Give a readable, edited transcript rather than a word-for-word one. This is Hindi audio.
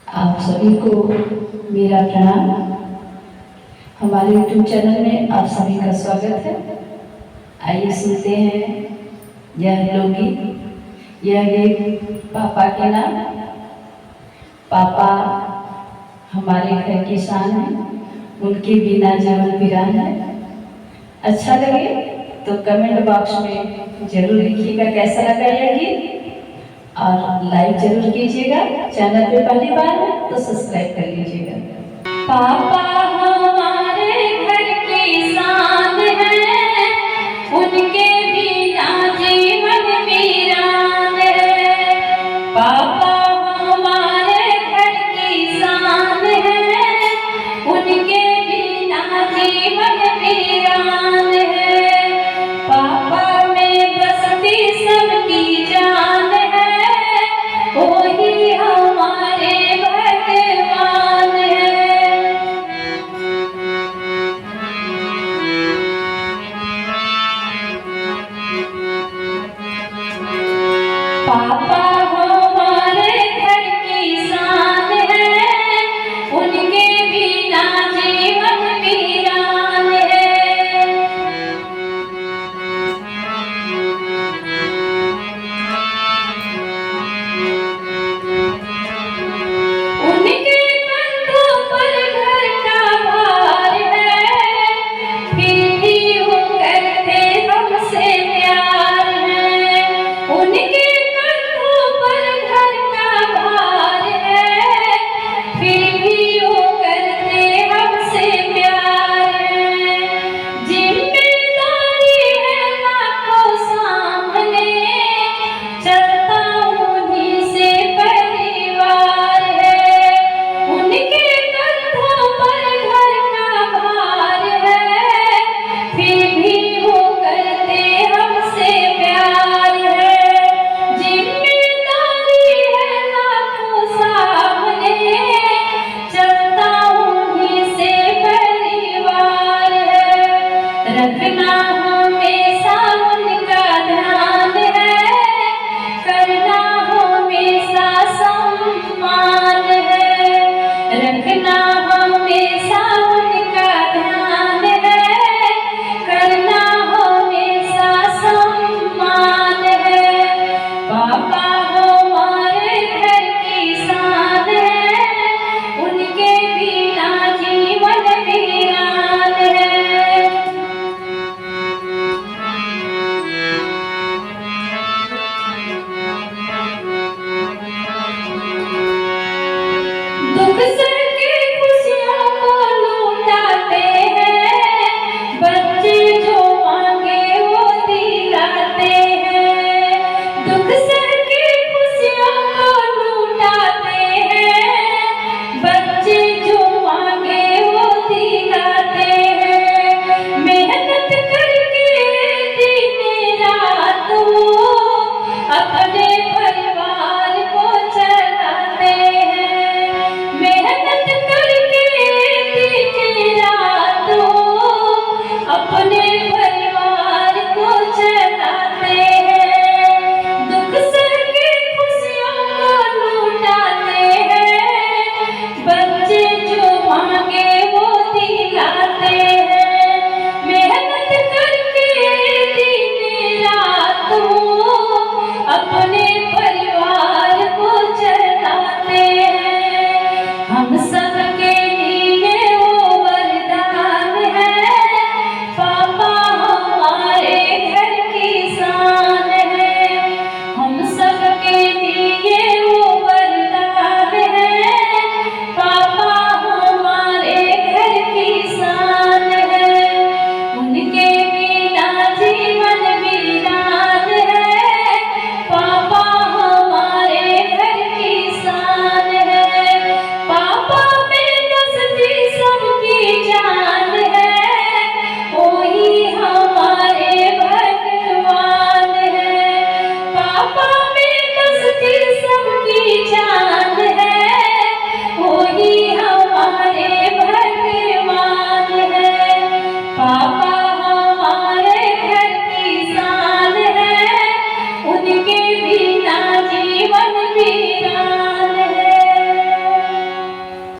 आप सभी को मेरा प्रणाम। हमारे YouTube चैनल में आप सभी का स्वागत है। आइए सुनते हैं यह लोकगीत। यह गीत पापा के नाम। पापा हमारे घर की शान है, उनके बिना जीवन वीरान है। अच्छा लगे तो कमेंट बॉक्स में जरूर लिखिएगा कैसा लगा यह गीत, और लाइक जरूर कीजिएगा। चैनल पे पहली बार है तो सब्सक्राइब कर लीजिएगा। पापा हमारे घर की शान है, उनके बिना जीवन वीरान है। पापा हमारे घर की शान है, उनके बिना जीवन वीरान है। पापा में बसती सबकी जान है, वही हमारे भगवान है। पापा हमारे घर की शान है, उनके बिना जीवन वीरान है। उनके कंधों पर घर का भार है, फिर भी वो करते हमसे प्यार है। उनके कंधों पर घर का भार है, फिर भी वो करते हमसे प्यार है। जिम्मेदारी है लाखों सामने, चलता उन्हीं से परिवार है। उनके कंधों पर घर का भार है, फिर भी वो करते हमसे प्यार है। जिम्मेदारी है लाखों सामने, चलता उन्हीं से परिवार है। रखना हमेशा उनका ध्यान है, करना हमेशा सम्मान है। रखना हमेशा उनका ध्यान है, करना हमेशा सम्मान है। पापा हमारे घर की शान है, उनके बिना जीवन वीरान है। दुख से